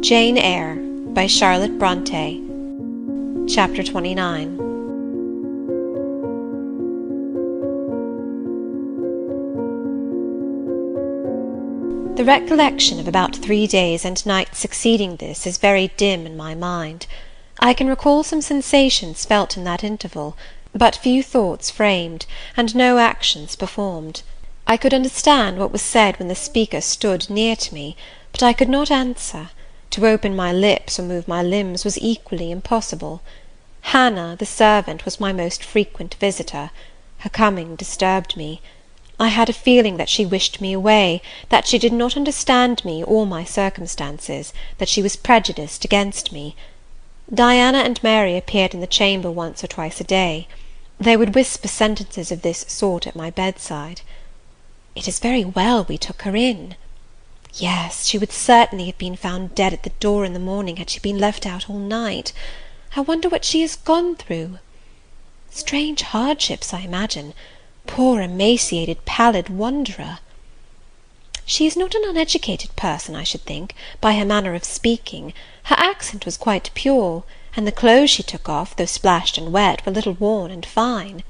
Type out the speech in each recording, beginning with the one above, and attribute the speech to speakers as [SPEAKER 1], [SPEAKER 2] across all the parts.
[SPEAKER 1] Jane Eyre by Charlotte Bronte. Chapter 29. The recollection of about 3 days and nights succeeding this is very dim in my mind. I can recall some sensations felt in that interval, but few thoughts framed, and no actions performed. I could understand what was said when the speaker stood near to me, but I could not answer. To open my lips or move my limbs was equally impossible. Hannah, the servant, was my most frequent visitor. Her coming disturbed me. I had a feeling that she wished me away, that she did not understand me or my circumstances, that she was prejudiced against me. Diana and Mary appeared in the chamber once or twice a day. They would whisper sentences of this sort at my bedside. "It is very well we took her in." "Yes, she would certainly have been found dead at the door in the morning had she been left out all night. I wonder what she has gone through. Strange hardships, I imagine. Poor emaciated pallid wanderer. She is not an uneducated person, I should think, by her manner of speaking. Her accent was quite pure, and the clothes she took off, though splashed and wet, were little worn and fine.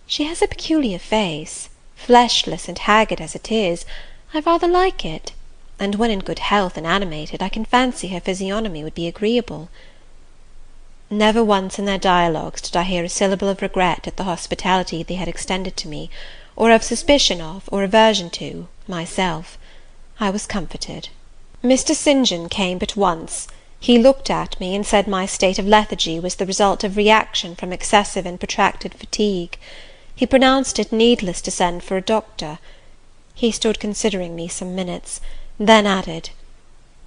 [SPEAKER 1] She has a peculiar face, fleshless and haggard as it is. I rather like it, and when in good health and animated, I can fancy her physiognomy would be agreeable." Never once in their dialogues did I hear a syllable of regret at the hospitality they had extended to me, or of suspicion of, or aversion to, myself. I was comforted. Mr. St. John came but once. He looked at me, and said my state of lethargy was the result of reaction from excessive and protracted fatigue. He pronounced it needless to send for a doctor. He stood considering me some minutes, then added,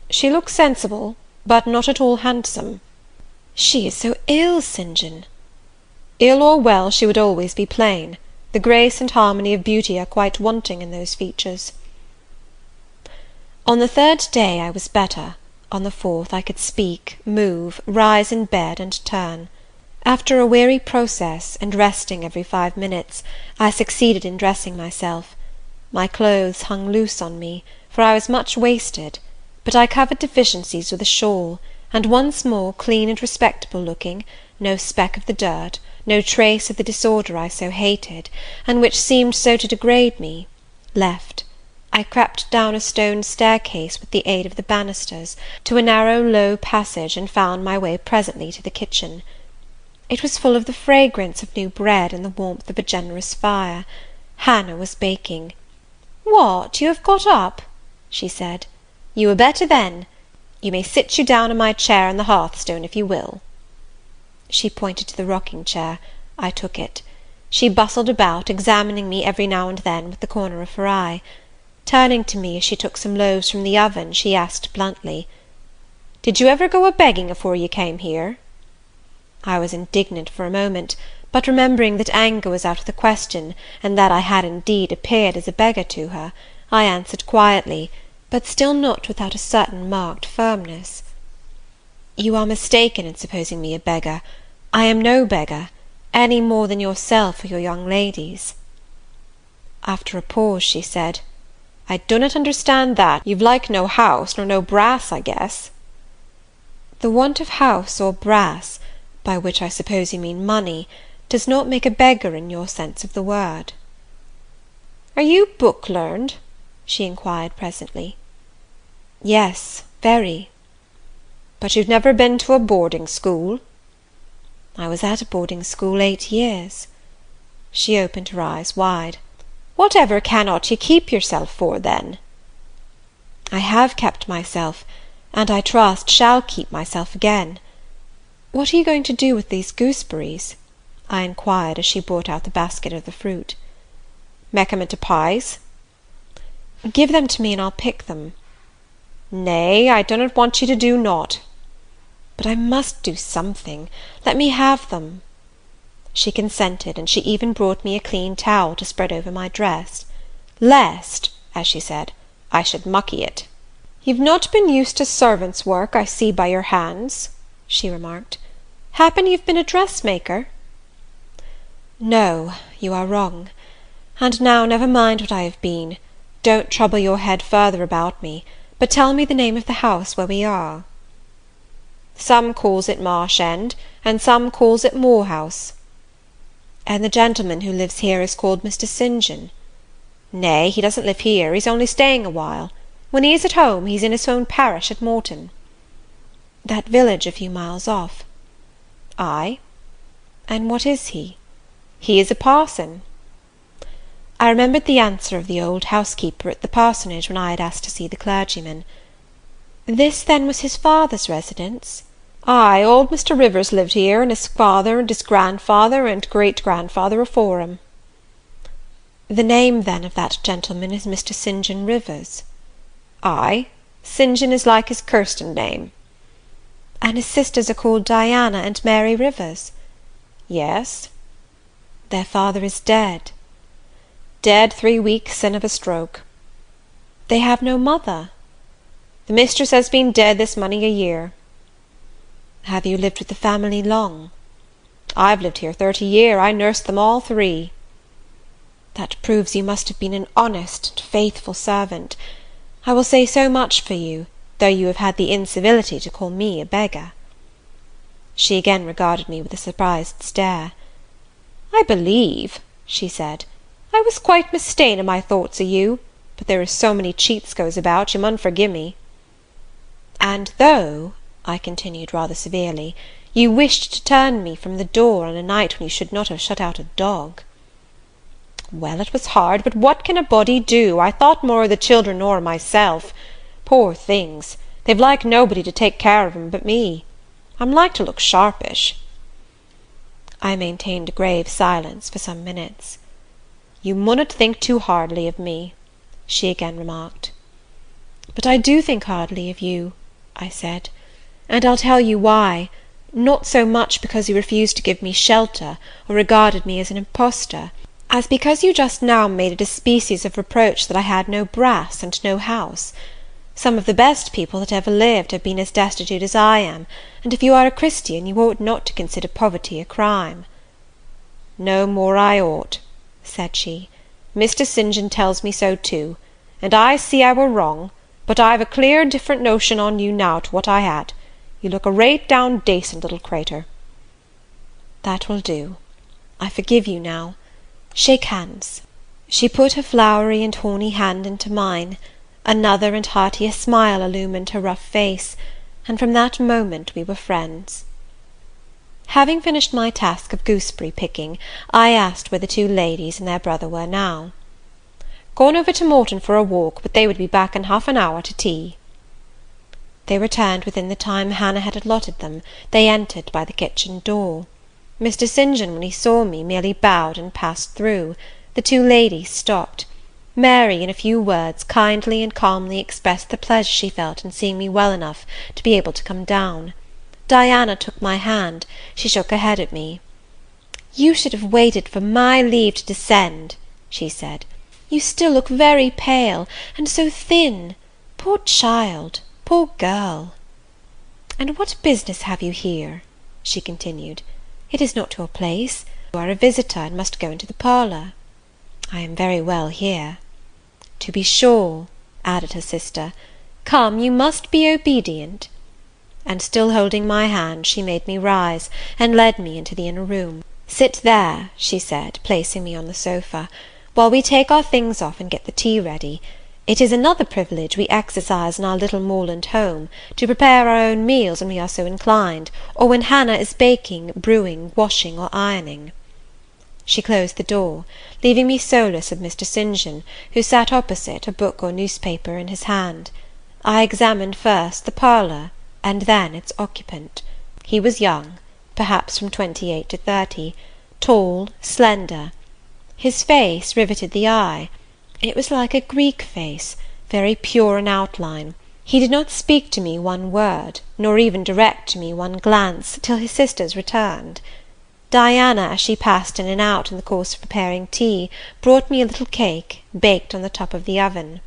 [SPEAKER 1] "She looks sensible, but not at all handsome." "She is so ill, St. John." "Ill or well, she would always be plain. The grace and harmony of beauty are quite wanting in those features." On the third day I was better. On the fourth I could speak, move, rise in bed, and turn. After a weary process, and resting every 5 minutes, I succeeded in dressing myself. My clothes hung loose on me, for I was much wasted, but I covered deficiencies with a shawl, and once more, clean and respectable looking, no speck of the dirt, no trace of the disorder I so hated, and which seemed so to degrade me, left, I crept down a stone staircase with the aid of the banisters, to a narrow low passage, and found my way presently to the kitchen. It was full of the fragrance of new bread and the warmth of a generous fire. Hannah was baking. "What, you have got up?" she said. "You are better then. You may sit you down on my chair on the hearthstone, if you will." She pointed to the rocking-chair. I took it. She bustled about, examining me every now and then with the corner of her eye. Turning to me as she took some loaves from the oven, she asked bluntly, "Did you ever go a-begging afore you came here?" I was indignant for a moment, but remembering that anger was out of the question, and that I had indeed appeared as a beggar to her, I answered quietly, but still not without a certain marked firmness, "You are mistaken in supposing me a beggar. I am no beggar, any more than yourself or your young ladies." After a pause, she said, "I dunnot understand that. You've like no house, nor no brass, I guess." "The want of house or brass, by which I suppose you mean money, does not make a beggar in your sense of the word." "Are you book-learned?" she inquired presently. "Yes, very." "But you've never been to a boarding-school?" "I was at a boarding-school 8 years." She opened her eyes wide. "Whatever cannot you keep yourself for, then?" "I have kept myself, and I trust shall keep myself again. What are you going to do with these gooseberries?" I inquired, as she brought out the basket of the fruit. "Mek 'em into pies." "Give them to me, and I'll pick them." "Nay, I dunnot want you to do nought." "But I must do something. Let me have them." She consented, and she even brought me a clean towel to spread over my dress, "lest," as she said, "I should mucky it." "You've not been used to servants' work, I see by your hands," she remarked. "Happen you've been a dressmaker?" "No, you are wrong. And now never mind what I have been. Don't trouble your head further about me. But tell me the name of the house where we are." "Some calls it Marsh End, and some calls it Moor House." "And the gentleman who lives here is called Mr. St. John?" "Nay, he doesn't live here, he's only staying a while. When he is at home, he's in his own parish at Morton." "That village a few miles off?" "Ay." "And what is he?" "He is a parson." I remembered the answer of the old housekeeper at the parsonage when I had asked to see the clergyman. This, then, was his father's residence?
[SPEAKER 2] Ay, old Mr. Rivers lived here, and his father and his grandfather and great-grandfather afore him.
[SPEAKER 1] The name, then, of that gentleman is Mr. St. John Rivers?
[SPEAKER 2] Ay, St. John is like his Kirsten name.
[SPEAKER 1] And his sisters are called Diana and Mary Rivers?
[SPEAKER 2] Yes.
[SPEAKER 1] Their father is dead?
[SPEAKER 2] Dead 3 weeks sin of a stroke.
[SPEAKER 1] They have no mother?
[SPEAKER 2] The mistress has been dead this many a year.
[SPEAKER 1] Have you lived with the family long?
[SPEAKER 2] I've lived here 30 year. I nursed them all 3.
[SPEAKER 1] That proves you must have been an honest and faithful servant. I will say so much for you, though you have had the incivility to call me a beggar." She again regarded me with a surprised stare.
[SPEAKER 2] "I believe," she said, "I was quite mista'en in my thoughts o' you, but there is so many cheats goes about, you mun forgive me."
[SPEAKER 1] "And though," I continued rather severely, "you wished to turn me from the door on a night when you should not have shut out a dog."
[SPEAKER 2] "Well, it was hard, but what can a body do? I thought more o' the children nor o' myself. Poor things, they've like nobody to take care of 'em but me. I'm like to look sharpish."
[SPEAKER 1] I maintained a grave silence for some minutes.
[SPEAKER 2] "You munnot think too hardly of me," she again remarked.
[SPEAKER 1] "But I do think hardly of you," I said, "and I'll tell you why. Not so much because you refused to give me shelter, or regarded me as an impostor, as because you just now made it a species of reproach that I had no brass and no house. Some of the best people that ever lived have been as destitute as I am, and if you are a Christian, you ought not to consider poverty a crime."
[SPEAKER 2] "No more I ought," said she. "Mr. St. John tells me so too, and I see I were wrong, but I've a clear different notion on you now to what I had. You look a rate down dacent little cratur."
[SPEAKER 1] "That will do. I forgive you now. Shake hands." She put her flowery and horny hand into mine. Another and heartier smile illumined her rough face, and from that moment we were friends. Having finished my task of gooseberry picking, I asked where the 2 ladies and their brother were now.
[SPEAKER 2] "Gone over to Morton for a walk, but they would be back in half an hour to tea."
[SPEAKER 1] They returned within the time Hannah had allotted them. They entered by the kitchen door. Mr. St. John, when he saw me, merely bowed and passed through. The 2 ladies stopped. Mary, in a few words, kindly and calmly expressed the pleasure she felt in seeing me well enough to be able to come down. Diana took my hand. She shook her head at me. "You should have waited for my leave to descend," she said. "You still look very pale, and so thin. Poor child, poor girl! And what business have you here?" she continued. "It is not your place. You are a visitor, and must go into the parlour." "I am very well here." "To be sure," added her sister. "Come, you must be obedient." And still holding my hand, she made me rise, and led me into the inner room. "Sit there," she said, placing me on the sofa, "while we take our things off and get the tea ready. It is another privilege we exercise in our little moorland home, to prepare our own meals when we are so inclined, or when Hannah is baking, brewing, washing, or ironing." She closed the door, leaving me solus of Mr. St. John, who sat opposite, a book or newspaper in his hand. I examined first the parlour, and then its occupant. He was young, perhaps from 28 to 30, tall, slender. His face riveted the eye. It was like a Greek face, very pure in outline. He did not speak to me one word, nor even direct to me one glance, till his sisters returned. Diana, as she passed in and out in the course of preparing tea, brought me a little cake, baked on the top of the oven.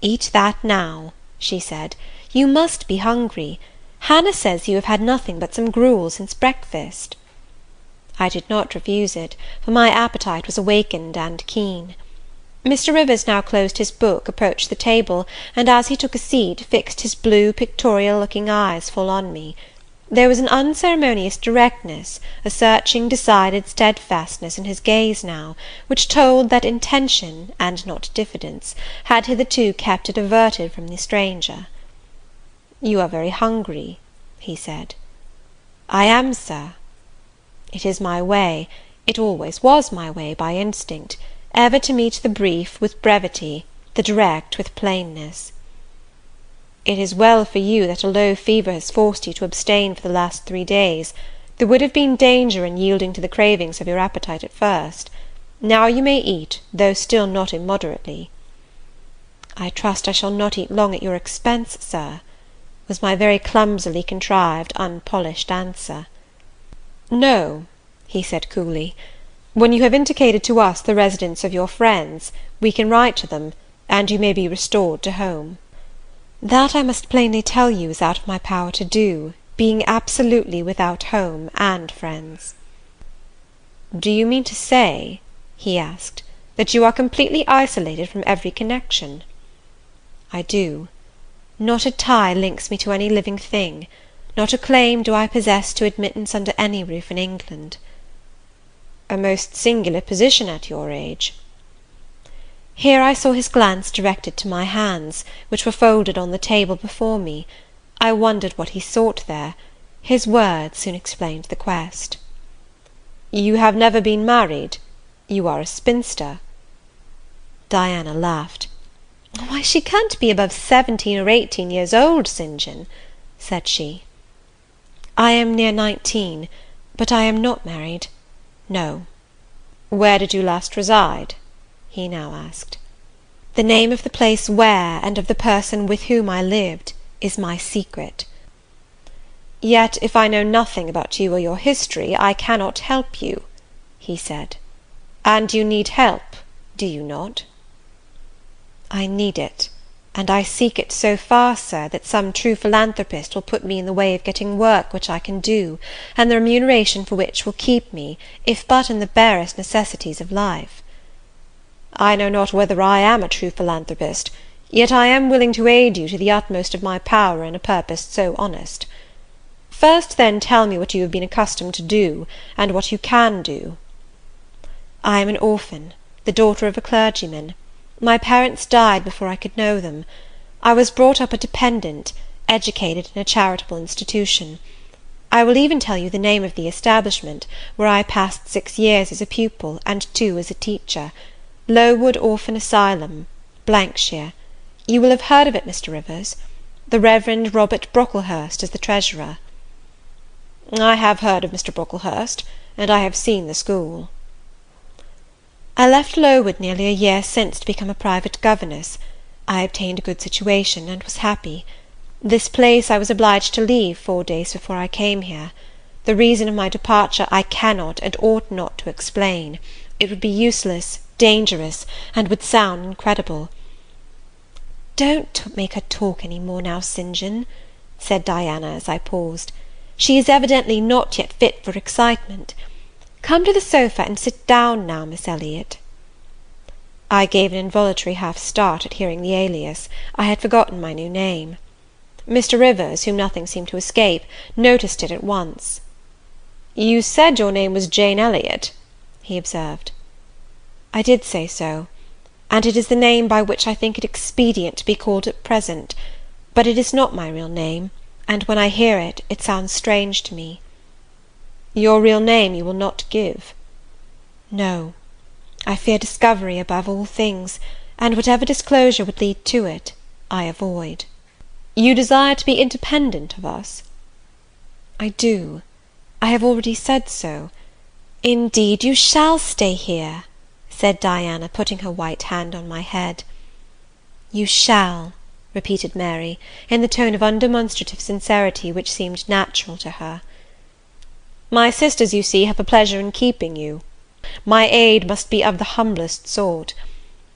[SPEAKER 1] "Eat that now," she said. "You must be hungry. Hannah says you have had nothing but some gruel since breakfast." I did not refuse it, for my appetite was awakened and keen. Mr. Rivers now closed his book, approached the table, and, as he took a seat, fixed his blue, pictorial-looking eyes full on me. There was an unceremonious directness, a searching, decided steadfastness in his gaze now, which told that intention, and not diffidence, had hitherto kept it averted from the stranger. "You are very hungry," he said. "I am, sir." It is my way, it always was my way by instinct, ever to meet the brief with brevity, the direct with plainness. "It is well for you that a low fever has forced you to abstain for the last 3 days. There would have been danger in yielding to the cravings of your appetite at first. Now you may eat, though still not immoderately." "I trust I shall not eat long at your expense, sir," was my very clumsily contrived, unpolished answer. "No," he said coolly. "When you have indicated to us the residence of your friends, we can write to them, and you may be restored to home." "That, I must plainly tell you, is out of my power to do, being absolutely without home and friends." "Do you mean to say," he asked, "that you are completely isolated from every connection?" "I do. Not a tie links me to any living thing, not a claim do I possess to admittance under any roof in England." "A most singular position at your age." Here I saw his glance directed to my hands, which were folded on the table before me. I wondered what he sought there. His words soon explained the quest. "You have never been married? You are a spinster?" Diana laughed. "Why, she can't be above 17 or 18 years old, St. John," said she. "I am near 19, but I am not married. No." "Where did you last reside?" he now asked. "The name of the place where, and of the person with whom I lived, is my secret." "Yet, if I know nothing about you or your history, I cannot help you," he said. "And you need help, do you not?" "I need it, and I seek it so far, sir, that some true philanthropist will put me in the way of getting work which I can do, and the remuneration for which will keep me, if but in the barest necessities of life." "I know not whether I am a true philanthropist, yet I am willing to aid you to the utmost of my power in a purpose so honest. First, then, tell me what you have been accustomed to do, and what you can do." "I am an orphan, the daughter of a clergyman. My parents died before I could know them. I was brought up a dependent, educated in a charitable institution. I will even tell you the name of the establishment, where I passed 6 years as a pupil, and 2 as a teacher. Lowood Orphan Asylum, shire. You will have heard of it, Mr. Rivers. The Reverend Robert Brocklehurst is the treasurer." "I have heard of Mr. Brocklehurst, and I have seen the school." "I left Lowood nearly a year since to become a private governess. I obtained a good situation, and was happy. This place I was obliged to leave 4 days before I came here. The reason of my departure I cannot and ought not to explain. It would be useless, dangerous, and would sound incredible." "Don't make her talk any more now, St. John," said Diana, as I paused. "She is evidently not yet fit for excitement. Come to the sofa and sit down now, Miss Elliot." I gave an involuntary half start at hearing the alias. I had forgotten my new name. Mr. Rivers, whom nothing seemed to escape, noticed it at once. "You said your name was Jane Elliot," he observed. "I did say so, and it is the name by which I think it expedient to be called at present, but it is not my real name, and when I hear it, it sounds strange to me." "Your real name you will not give?" "No. I fear discovery above all things, and whatever disclosure would lead to it, I avoid." "You desire to be independent of us?" "I do. I have already said so." "Indeed, you shall stay here," said Diana, putting her white hand on my head. "You shall," repeated Mary, in the tone of undemonstrative sincerity which seemed natural to her. "My sisters, you see, have a pleasure in keeping you. My aid must be of the humblest sort;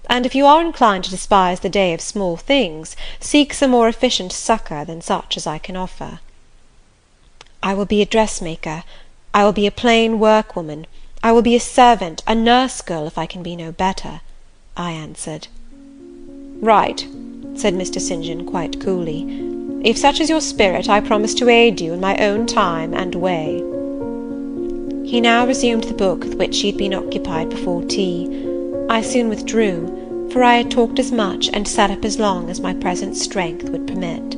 [SPEAKER 1] and if you are inclined to despise the day of small things, seek some more efficient succour than such as I can offer." "I will be a dressmaker, I will be a plain workwoman, I will be a servant, a nurse girl, if I can be no better," I answered.
[SPEAKER 2] "Right," said Mr. St. John quite coolly. "If such is your spirit, I promise to aid you in my own time and way."
[SPEAKER 1] He now resumed the book with which he had been occupied before tea. I soon withdrew, for I had talked as much and sat up as long as my present strength would permit.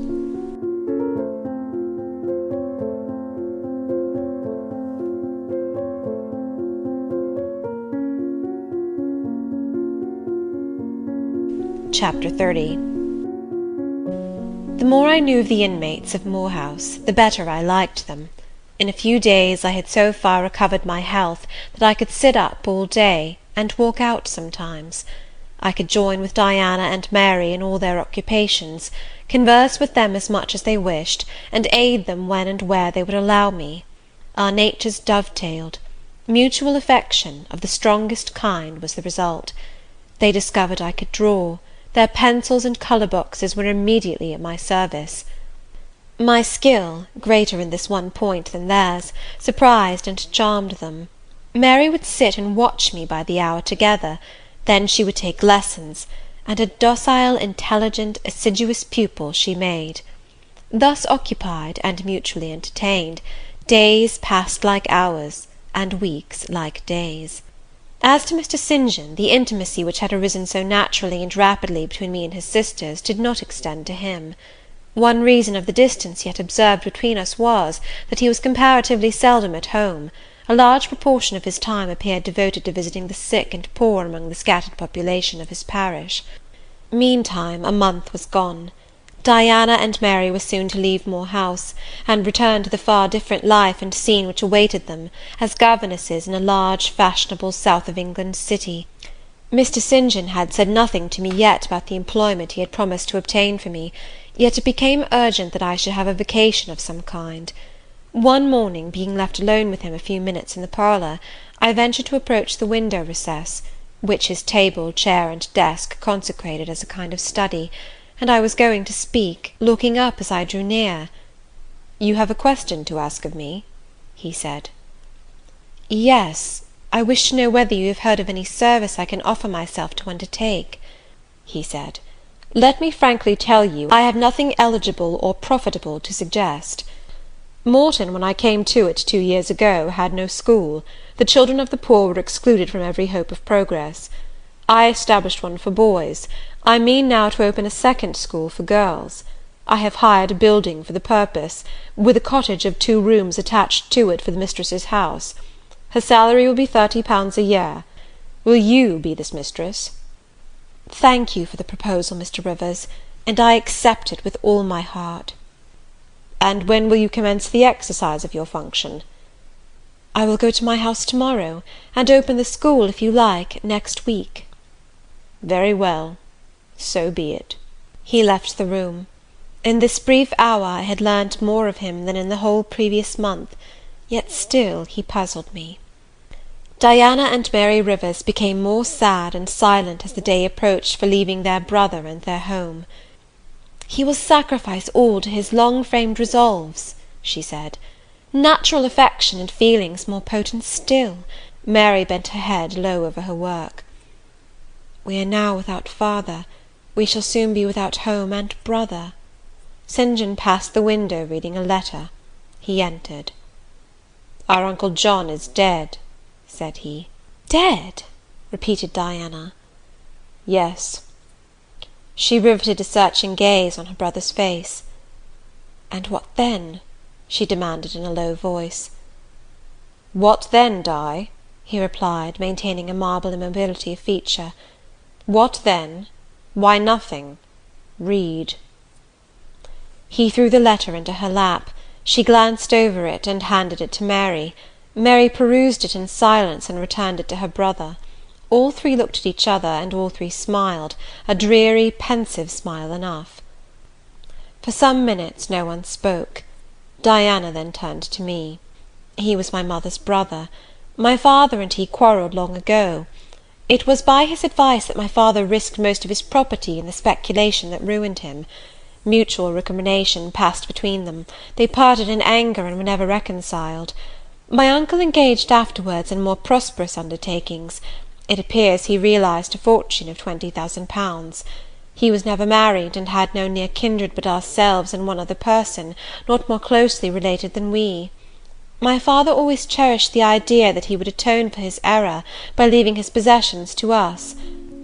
[SPEAKER 1] Chapter 30. The more I knew of the inmates of Moor House, the better I liked them. In a few days I had so far recovered my health that I could sit up all day, and walk out sometimes. I could join with Diana and Mary in all their occupations, converse with them as much as they wished, and aid them when and where they would allow me. Our natures dovetailed. Mutual affection, of the strongest kind, was the result. They discovered I could draw. Their pencils and colour-boxes were immediately at my service. My skill, greater in this one point than theirs, surprised and charmed them. Mary would sit and watch me by the hour together, then she would take lessons, and a docile, intelligent, assiduous pupil she made. Thus occupied, and mutually entertained, days passed like hours, and weeks like days. As to Mr. St. John, the intimacy which had arisen so naturally and rapidly between me and his sisters did not extend to him. One reason of the distance yet observed between us was, that he was comparatively seldom at home. A large proportion of his time appeared devoted to visiting the sick and poor among the scattered population of his parish. Meantime a month was gone. Diana and Mary were soon to leave Moor House, and return to the far different life and scene which awaited them, as governesses in a large, fashionable, south of England city. Mr. St. John had said nothing to me yet about the employment he had promised to obtain for me, yet it became urgent that I should have a vacation of some kind. One morning, being left alone with him a few minutes in the parlour, I ventured to approach the window recess, which his table, chair, and desk consecrated as a kind of study, and I was going to speak, looking up as I drew near. "You have a question to ask of me?" he said. "Yes, I wish to know whether you have heard of any service I can offer myself to undertake," he said. "Let me frankly tell you, I have nothing eligible or profitable to suggest. Morton, when I came to it 2 years ago, had no school. The children of the poor were excluded from every hope of progress. I established one for boys. I mean now to open a second school for girls. I have hired a building for the purpose, with a cottage of 2 rooms attached to it for the mistress's house. Her salary will be £30 a year. Will you be this mistress?" "Thank you for the proposal, Mr. Rivers, and I accept it with all my heart." "And when will you commence the exercise of your function?" "I will go to my house to-morrow, and open the school, if you like, next week." "Very well, so be it." He left the room. In this brief hour I had learned more of him than in the whole previous month, yet still he puzzled me. Diana and Mary Rivers became more sad and silent as the day approached for leaving their brother and their home. "He will sacrifice all to his long-framed resolves," she said. "Natural affection and feelings more potent still." Mary bent her head low over her work. "We are now without father, we shall soon be without home and brother." St. John passed the window reading a letter. He entered. "Our Uncle John is dead," said he. "Dead?" repeated Diana. "Yes." She riveted a searching gaze on her brother's face. "And what then?" she demanded in a low voice. "What then, Di?" he replied, maintaining a marble immobility of feature. "What then? Why, nothing. Read." He threw the letter into her lap. She glanced over it, and handed it to Mary. Mary perused it in silence, and returned it to her brother. All three looked at each other, and all three smiled, a dreary, pensive smile enough. For some minutes no one spoke. Diana then turned to me. He was my mother's brother. My father and he quarrelled long ago. It was by his advice that my father risked most of his property in the speculation that ruined him. Mutual recrimination passed between them. They parted in anger, and were never reconciled. My uncle engaged afterwards in more prosperous undertakings. It appears he realized a fortune of £20,000. He was never married, and had no near kindred but ourselves and one other person, not more closely related than we. My father always cherished the idea that he would atone for his error by leaving his possessions to us.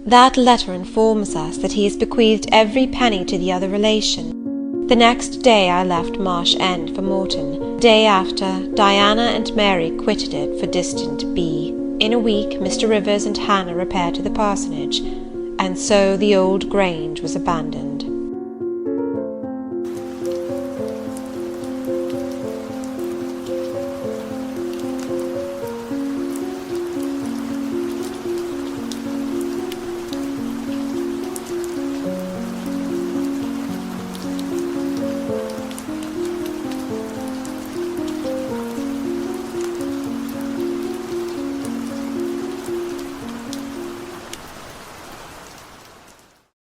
[SPEAKER 1] That letter informs us that he has bequeathed every penny to the other relation. The next day I left Marsh End for Morton. Day after, Diana and Mary quitted it for distant B. In a week, Mr. Rivers and Hannah repaired to the parsonage, and so the old Grange was abandoned.